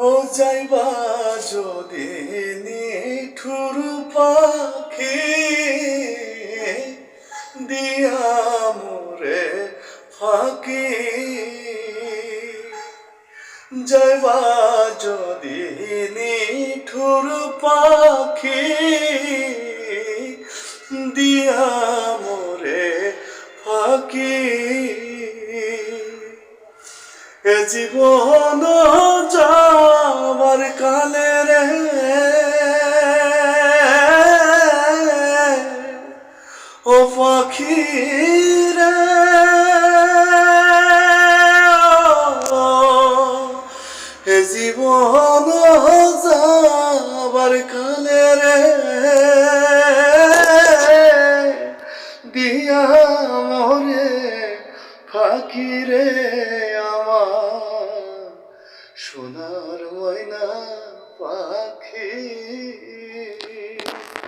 ও যাইবা যদি নিঠুর পাখি দিয়া মোরে ফাঁকি যাইবা যদি নিঠুর পাখি দিয়া মোরে ফাঁকি এ জীবন যাবার কালে রে ও পাখি রে এ জীবন যাবার কালে রে দিয়া মরে ফাঁকি রে আমার সোনার ময়না।